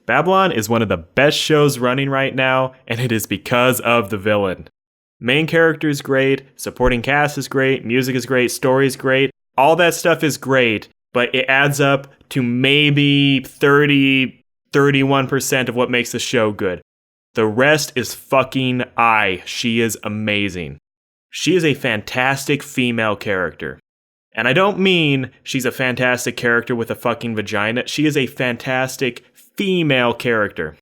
Babylon is one of the best shows running right now, and it is because of the villain. Main character is great, supporting cast is great, music is great, story is great, all that stuff is great, but it adds up to maybe 31% of what makes the show good. The rest is fucking Ai. She is amazing. She is a fantastic female character. And I don't mean she's a fantastic character with a fucking vagina. She is a fantastic female character.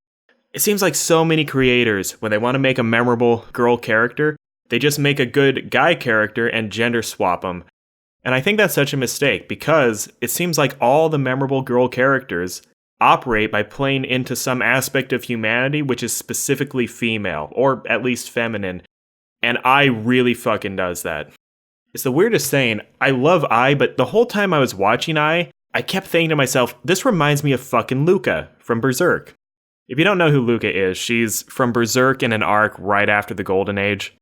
It seems like so many creators, when they want to make a memorable girl character, they just make a good guy character and gender swap them. And I think that's such a mistake because it seems like all the memorable girl characters operate by playing into some aspect of humanity which is specifically female, or at least feminine. And Ai really fucking does that. It's the weirdest thing. I love Ai, but the whole time I was watching Ai, I kept thinking to myself, this reminds me of fucking Luca from Berserk. If you don't know who Luca is, she's from Berserk in an arc right after the Golden Age.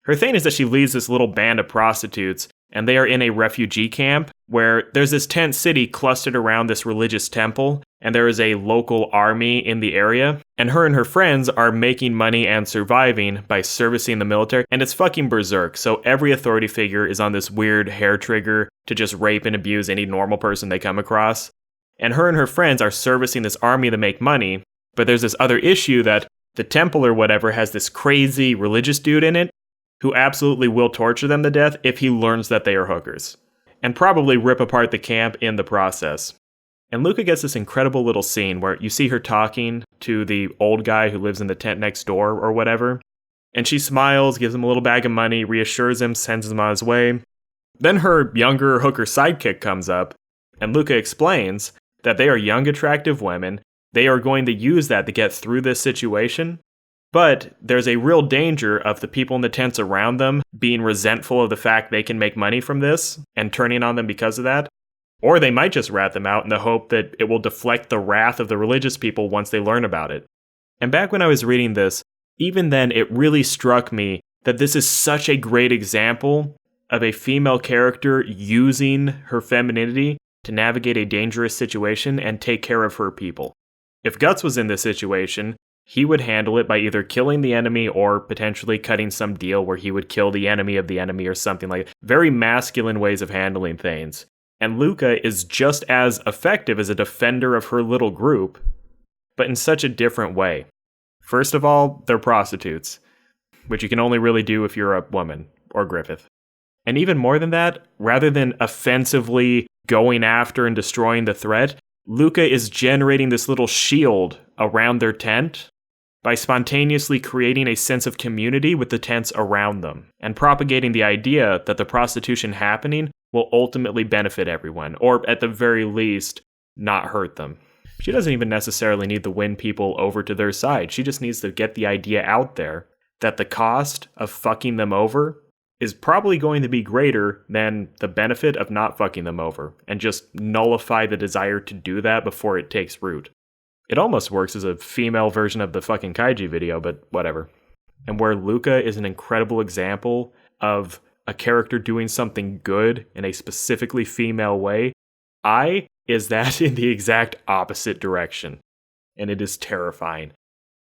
Her thing is that she leads this little band of prostitutes, and they are in a refugee camp where there's this tent city clustered around this religious temple, and there is a local army in the area, and her friends are making money and surviving by servicing the military, and it's fucking Berserk, so every authority figure is on this weird hair trigger to just rape and abuse any normal person they come across. And her friends are servicing this army to make money, but there's this other issue that the temple or whatever has this crazy religious dude in it who absolutely will torture them to death if he learns that they are hookers, and probably rip apart the camp in the process. And Luca gets this incredible little scene where you see her talking to the old guy who lives in the tent next door or whatever, and she smiles, gives him a little bag of money, reassures him, sends him on his way. Then her younger hooker sidekick comes up, and Luca explains that they are young, attractive women. They are going to use that to get through this situation. But there's a real danger of the people in the tents around them being resentful of the fact they can make money from this and turning on them because of that. Or they might just rat them out in the hope that it will deflect the wrath of the religious people once they learn about it. And back when I was reading this, even then it really struck me that this is such a great example of a female character using her femininity to navigate a dangerous situation and take care of her people. If Guts was in this situation, he would handle it by either killing the enemy or potentially cutting some deal where he would kill the enemy of the enemy or something like that. Very masculine ways of handling things. And Luca is just as effective as a defender of her little group, but in such a different way. First of all, they're prostitutes, which you can only really do if you're a woman, or Griffith. And even more than that, rather than offensively going after and destroying the threat, Luca is generating this little shield around their tent by spontaneously creating a sense of community with the tents around them, and propagating the idea that the prostitution happening will ultimately benefit everyone, or at the very least, not hurt them. She doesn't even necessarily need to win people over to their side. She just needs to get the idea out there that the cost of fucking them over is probably going to be greater than the benefit of not fucking them over, and just nullify the desire to do that before it takes root. It almost works as a female version of the fucking Kaiji video, but whatever. And where Luca is an incredible example of a character doing something good in a specifically female way, Ai is that in the exact opposite direction. And it is terrifying.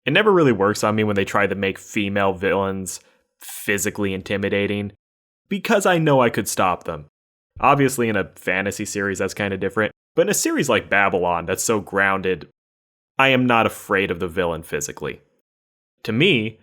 It never really works on me when they try to make female villains physically intimidating, because I know I could stop them. Obviously in a fantasy series that's kind of different, but in a series like Babylon that's so grounded, I am not afraid of the villain physically. To me,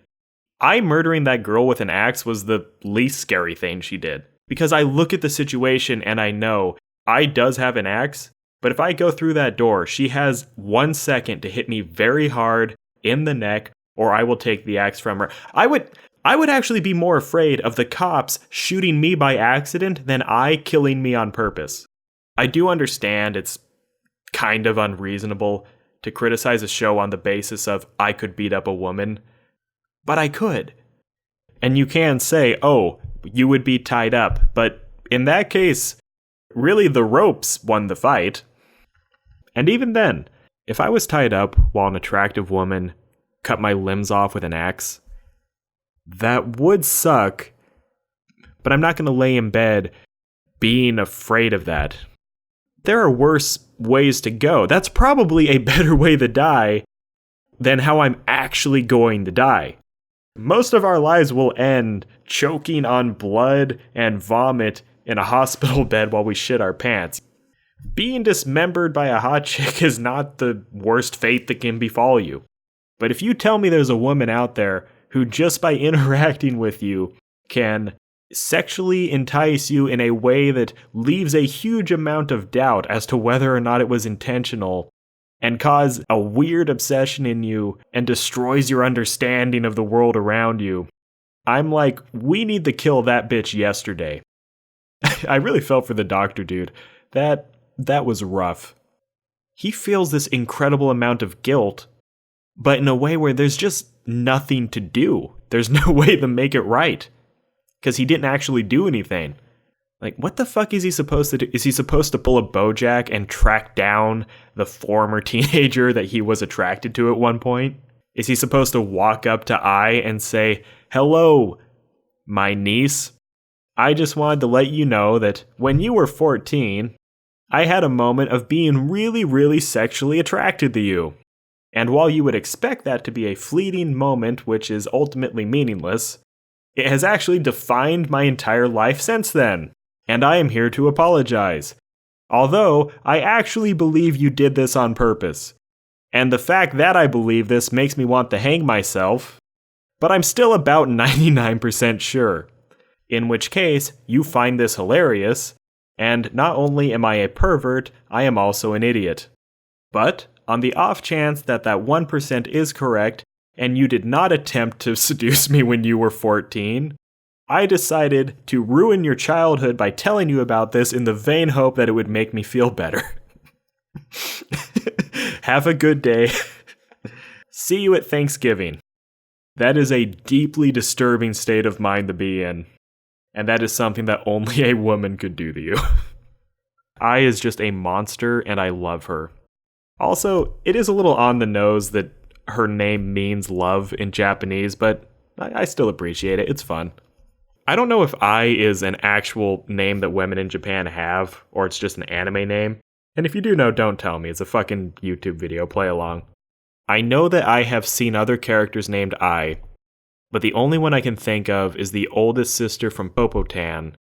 Ai murdering that girl with an axe was the least scary thing she did, because I look at the situation and I know Ai does have an axe, but if I go through that door, she has 1 second to hit me very hard in the neck, or I will take the axe from her. I would actually be more afraid of the cops shooting me by accident than Ai killing me on purpose. I do understand it's kind of unreasonable to criticize a show on the basis of I could beat up a woman, but I could. And you can say, oh, you would be tied up, but in that case, really the ropes won the fight. And even then, if I was tied up while an attractive woman cut my limbs off with an axe, that would suck, but I'm not going to lay in bed being afraid of that. There are worse ways to go. That's probably a better way to die than how I'm actually going to die. Most of our lives will end choking on blood and vomit in a hospital bed while we shit our pants. Being dismembered by a hot chick is not the worst fate that can befall you. But if you tell me there's a woman out there who just by interacting with you can sexually entice you in a way that leaves a huge amount of doubt as to whether or not it was intentional, and cause a weird obsession in you and destroys your understanding of the world around you, I'm like, we need to kill that bitch yesterday. I really felt for the doctor, dude. That was rough. He feels this incredible amount of guilt, but in a way where there's just nothing to do. There's no way to make it right. Because he didn't actually do anything. Like, what the fuck is he supposed to do? Is he supposed to pull a BoJack and track down the former teenager that he was attracted to at one point? Is he supposed to walk up to Ai and say, "Hello, my niece. I just wanted to let you know that when you were 14, I had a moment of being really, really sexually attracted to you. And while you would expect that to be a fleeting moment which is ultimately meaningless, it has actually defined my entire life since then. And I am here to apologize. Although, I actually believe you did this on purpose. And the fact that I believe this makes me want to hang myself, but I'm still about 99% sure. In which case, you find this hilarious, and not only am I a pervert, I am also an idiot. But, on the off chance that 1% is correct, and you did not attempt to seduce me when you were 14, I decided to ruin your childhood by telling you about this in the vain hope that it would make me feel better. Have a good day. See you at Thanksgiving. That is a deeply disturbing state of mind to be in, and that is something that only a woman could do to you. Ai is just a monster, and I love her. Also, it is a little on the nose that her name means love in Japanese, but I still appreciate it. It's fun. I don't know if Ai is an actual name that women in Japan have, or it's just an anime name. And if you do know, don't tell me. It's a fucking YouTube video. Play along. I know that I have seen other characters named Ai, but the only one I can think of is the oldest sister from Popo. And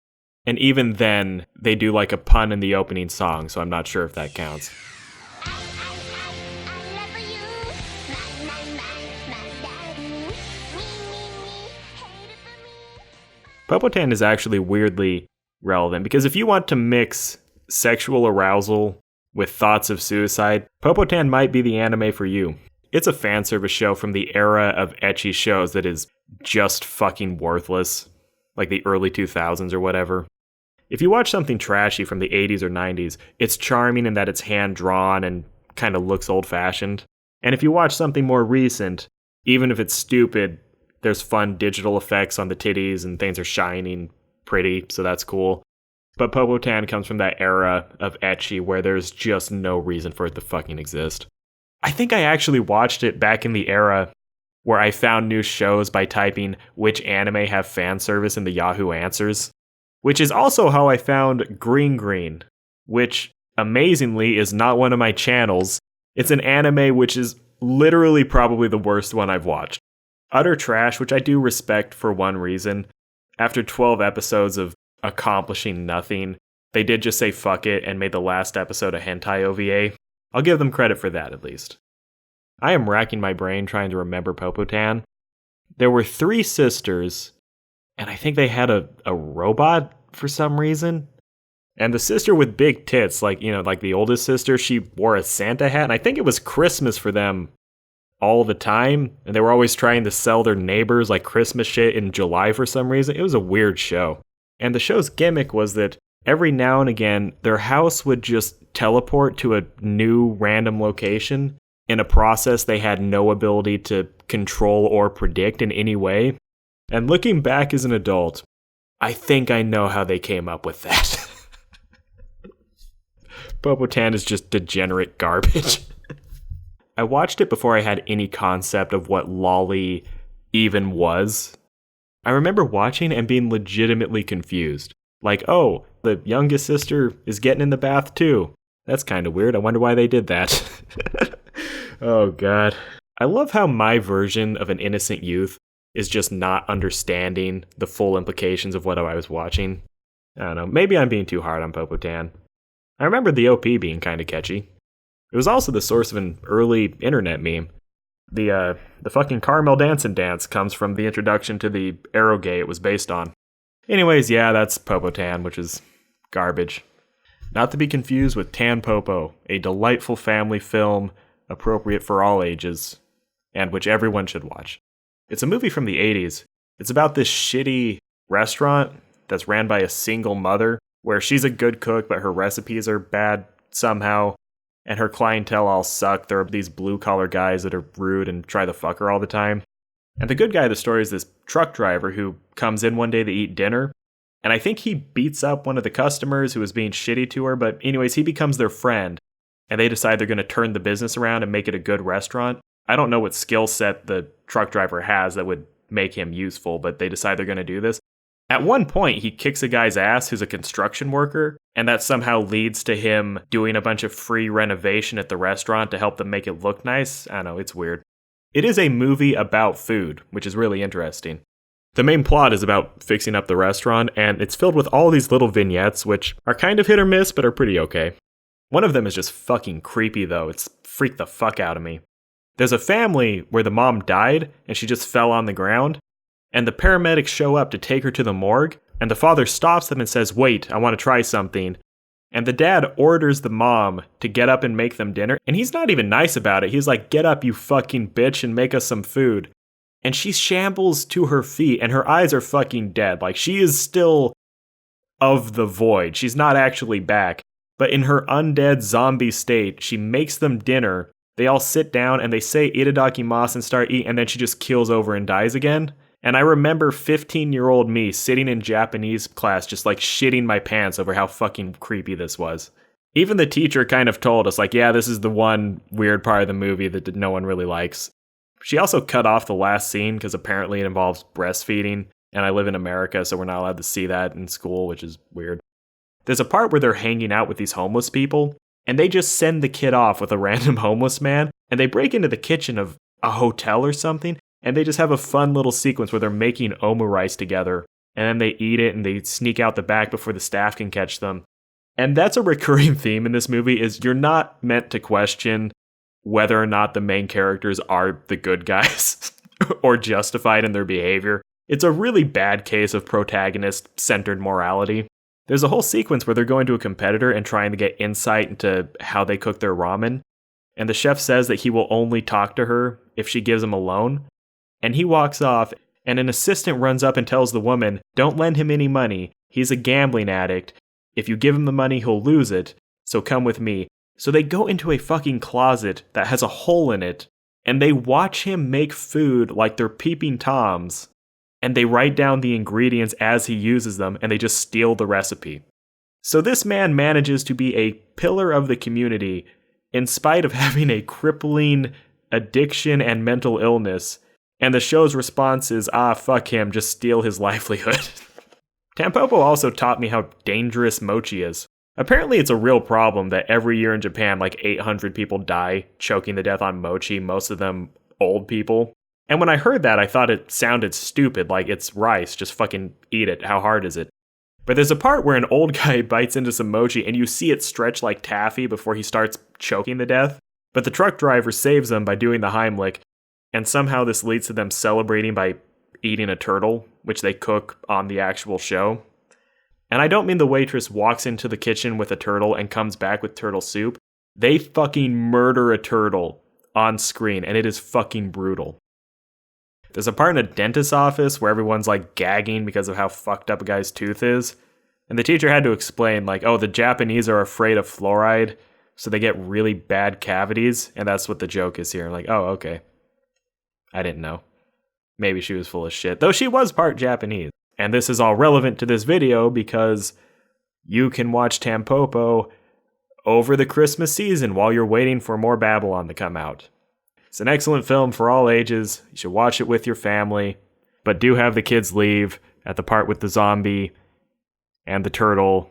even then, they do like a pun in the opening song, so I'm not sure if that counts. Popo is actually weirdly relevant, because if you want to mix sexual arousal with thoughts of suicide, Popo might be the anime for you. It's a fan service show from the era of ecchi shows that is just fucking worthless, like the early 2000s or whatever. If you watch something trashy from the 80s or 90s, it's charming in that it's hand-drawn and kind of looks old-fashioned. And if you watch something more recent, even if it's stupid, there's fun digital effects on the titties and things are shining pretty, so that's cool. But Popo comes from that era of ecchi where there's just no reason for it to fucking exist. I think I actually watched it back in the era where I found new shows by typing which anime have fan service in the Yahoo Answers, which is also how I found Green Green, which amazingly is not one of my channels. It's an anime which is literally probably the worst one I've watched. Utter trash, which I do respect for one reason. After 12 episodes of accomplishing nothing, they did just say fuck it and made the last episode a hentai OVA. I'll give them credit for that, at least. I am racking my brain trying to remember Popo. There were 3 sisters, and I think they had a robot for some reason. And the sister with big tits, like the oldest sister, she wore a Santa hat, and I think it was Christmas for them all the time, and they were always trying to sell their neighbors like Christmas shit in July for some reason. It was a weird show. And the show's gimmick was that every now and again, their house would just teleport to a new random location in a process they had no ability to control or predict in any way. And looking back as an adult, I think I know how they came up with that. Popo is just degenerate garbage. I watched it before I had any concept of what lolly even was. I remember watching and being legitimately confused. Like, oh, the youngest sister is getting in the bath too. That's kind of weird. I wonder why they did that. Oh, God. I love how my version of an innocent youth is just not understanding the full implications of what I was watching. I don't know, maybe I'm being too hard on Popo Tan. I remember the OP being kind of catchy. It was also the source of an early internet meme. The fucking caramel dancing dance comes from the introduction to the Arrowgate it was based on. Anyways, yeah, that's Popo Tan, which is garbage. Not to be confused with Tan Popo, a delightful family film appropriate for all ages, and which everyone should watch. It's a movie from the 80s. It's about this shitty restaurant that's ran by a single mother, where she's a good cook, but her recipes are bad somehow, and her clientele all suck. There are these blue-collar guys that are rude and try to fuck her all the time. And the good guy of the story is this truck driver who comes in one day to eat dinner, and I think he beats up one of the customers who was being shitty to her, but anyways, he becomes their friend, and they decide they're going to turn the business around and make it a good restaurant. I don't know what skill set the truck driver has that would make him useful, but they decide they're going to do this. At one point, he kicks a guy's ass who's a construction worker, and that somehow leads to him doing a bunch of free renovation at the restaurant to help them make it look nice. I don't know, it's weird. It is a movie about food, which is really interesting. The main plot is about fixing up the restaurant, and it's filled with all these little vignettes, which are kind of hit or miss, but are pretty okay. One of them is just fucking creepy, though. It's freaked the fuck out of me. There's a family where the mom died, and she just fell on the ground, and the paramedics show up to take her to the morgue, and the father stops them and says, "Wait, I want to try something." And the dad orders the mom to get up and make them dinner, and he's not even nice about it. He's like, "Get up, you fucking bitch, and make us some food." And she shambles to her feet, and her eyes are fucking dead. Like, she is still of the void. She's not actually back. But in her undead zombie state, she makes them dinner. They all sit down, and they say itadakimasu and start eating, and then she just keels over and dies again. And I remember 15-year-old me sitting in Japanese class just like shitting my pants over how fucking creepy this was. Even the teacher kind of told us, like, yeah, this is the one weird part of the movie that no one really likes. She also cut off the last scene because apparently it involves breastfeeding, and I live in America, so we're not allowed to see that in school, which is weird. There's a part where they're hanging out with these homeless people, and they just send the kid off with a random homeless man, and they break into the kitchen of a hotel or something, and they just have a fun little sequence where they're making omurice together, and then they eat it, and they sneak out the back before the staff can catch them. And that's a recurring theme in this movie, is you're not meant to question whether or not the main characters are the good guys or justified in their behavior. It's a really bad case of protagonist-centered morality. There's a whole sequence where they're going to a competitor and trying to get insight into how they cook their ramen, and the chef says that he will only talk to her if she gives him a loan, and he walks off, and an assistant runs up and tells the woman, "Don't lend him any money, he's a gambling addict. If you give him the money, he'll lose it, so come with me." So they go into a fucking closet that has a hole in it, and they watch him make food like they're peeping Toms, and they write down the ingredients as he uses them, and they just steal the recipe. So this man manages to be a pillar of the community in spite of having a crippling addiction and mental illness, and the show's response is, fuck him, just steal his livelihood. Tampopo also taught me how dangerous mochi is. Apparently it's a real problem that every year in Japan, like 800 people die choking to death on mochi, most of them old people. And when I heard that, I thought it sounded stupid, like it's rice, just fucking eat it, how hard is it? But there's a part where an old guy bites into some mochi and you see it stretch like taffy before he starts choking to death. But the truck driver saves them by doing the Heimlich, and somehow this leads to them celebrating by eating a turtle, which they cook on the actual show. And I don't mean the waitress walks into the kitchen with a turtle and comes back with turtle soup. They fucking murder a turtle on screen, and it is fucking brutal. There's a part in a dentist's office where everyone's like gagging because of how fucked up a guy's tooth is. And the teacher had to explain, like, oh, the Japanese are afraid of fluoride, so they get really bad cavities, and that's what the joke is here. Like, oh, okay. I didn't know. Maybe she was full of shit, though she was part Japanese. And this is all relevant to this video because you can watch Tampopo over the Christmas season while you're waiting for more Babylon to come out. It's an excellent film for all ages. You should watch it with your family, but do have the kids leave at the part with the zombie and the turtle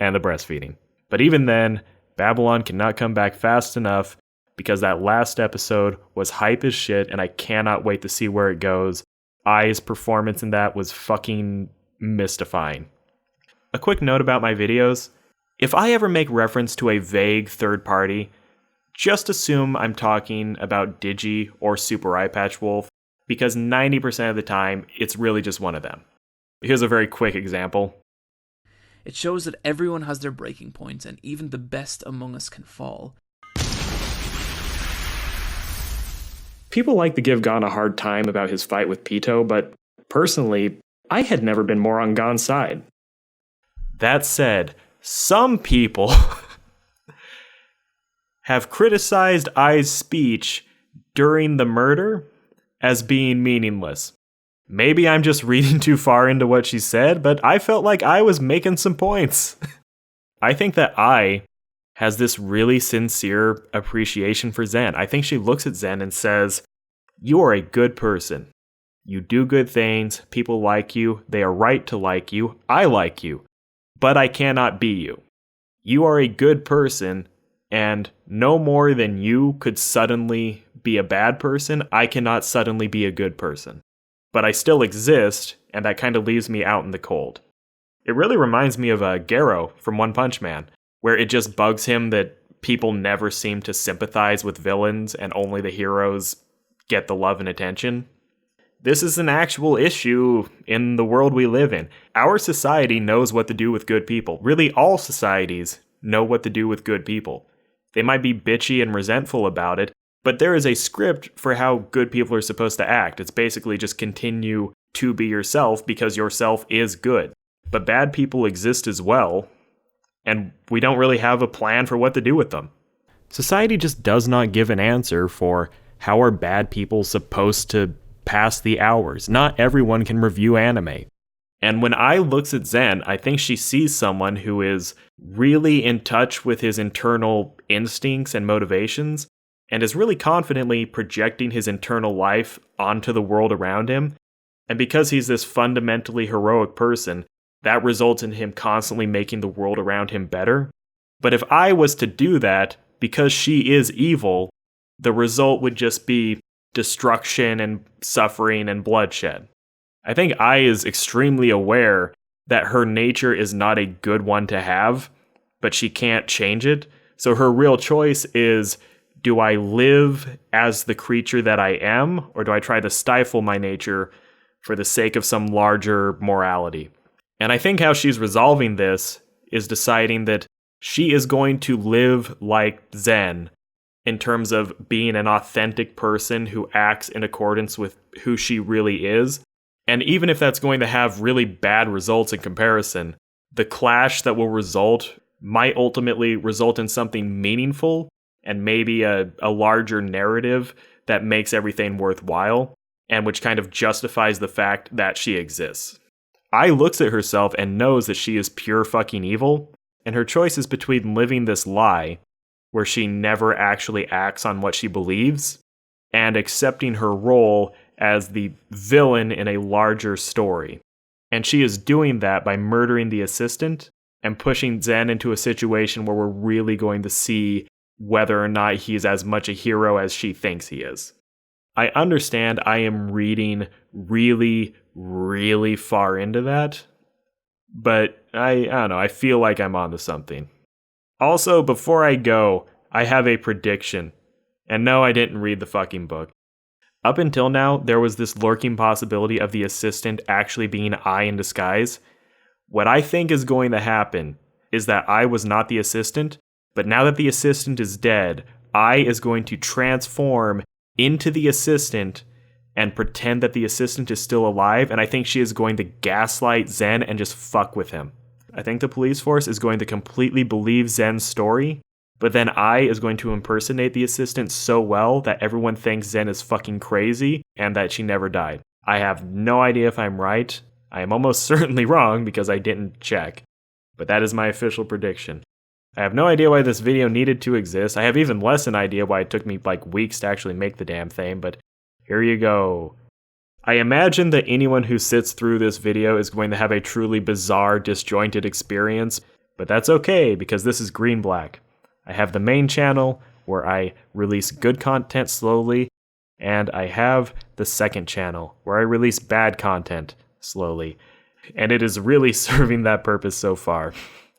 and the breastfeeding. But even then, Babylon cannot come back fast enough because that last episode was hype as shit and I cannot wait to see where it goes. Ai's performance in that was fucking mystifying. A quick note about my videos. If I ever make reference to a vague third party, just assume I'm talking about Digi or Super Eye Patch Wolf, because 90% of the time, it's really just one of them. Here's a very quick example. It shows that everyone has their breaking points, and even the best among us can fall. People like to give Gon a hard time about his fight with Pito, but personally, I had never been more on Gon's side. That said, some people have criticized Ai's speech during the murder as being meaningless. Maybe I'm just reading too far into what she said, but I felt like I was making some points. I think that Ai has this really sincere appreciation for Zen. I think she looks at Zen and says, "You are a good person. You do good things. People like you. They are right to like you. I like you. But I cannot be you. You are a good person, and no more than you could suddenly be a bad person, I cannot suddenly be a good person. But I still exist, and that kind of leaves me out in the cold." It really reminds me of Garo from One Punch Man, where it just bugs him that people never seem to sympathize with villains and only the heroes get the love and attention. This is an actual issue in the world we live in. Our society knows what to do with good people. Really, all societies know what to do with good people. They might be bitchy and resentful about it, but there is a script for how good people are supposed to act. It's basically just continue to be yourself because yourself is good. But bad people exist as well, and we don't really have a plan for what to do with them. Society just does not give an answer for how are bad people supposed to pass the hours. Not everyone can review anime. And when Ai looks at Zen, I think she sees someone who is really in touch with his internal instincts and motivations, and is really confidently projecting his internal life onto the world around him. And because he's this fundamentally heroic person, that results in him constantly making the world around him better. But if Ai was to do that, because she is evil, the result would just be destruction and suffering and bloodshed. I think Ai is extremely aware that her nature is not a good one to have, but she can't change it. So her real choice is, do I live as the creature that I am, or do I try to stifle my nature for the sake of some larger morality? And I think how she's resolving this is deciding that she is going to live like Zen in terms of being an authentic person who acts in accordance with who she really is. And even if that's going to have really bad results in comparison, the clash that will result might ultimately result in something meaningful and maybe a larger narrative that makes everything worthwhile, and which kind of justifies the fact that she exists. Ai looks at herself and knows that she is pure fucking evil, and her choice is between living this lie, where she never actually acts on what she believes, and accepting her role as the villain in a larger story. And she is doing that by murdering the assistant and pushing Zen into a situation where we're really going to see whether or not he's as much a hero as she thinks he is. I understand I am reading really, really far into that, but I don't know, I feel like I'm onto something. Also, before I go, I have a prediction. And no, I didn't read the fucking book. Up until now, there was this lurking possibility of the assistant actually being Ai in disguise. What I think is going to happen is that Ai was not the assistant, but now that the assistant is dead, Ai is going to transform into the assistant and pretend that the assistant is still alive, and I think she is going to gaslight Zen and just fuck with him. I think the police force is going to completely believe Zen's story, but then Ai is going to impersonate the assistant so well that everyone thinks Zen is fucking crazy and that she never died. I have no idea if I'm right. I am almost certainly wrong because I didn't check, but that is my official prediction. I have no idea why this video needed to exist. I have even less an idea why it took me like weeks to actually make the damn thing, but here you go. I imagine that anyone who sits through this video is going to have a truly bizarre, disjointed experience, but that's okay because this is Green Black. I have the main channel, where I release good content slowly, and I have the second channel where I release bad content slowly. And it is really serving that purpose so far.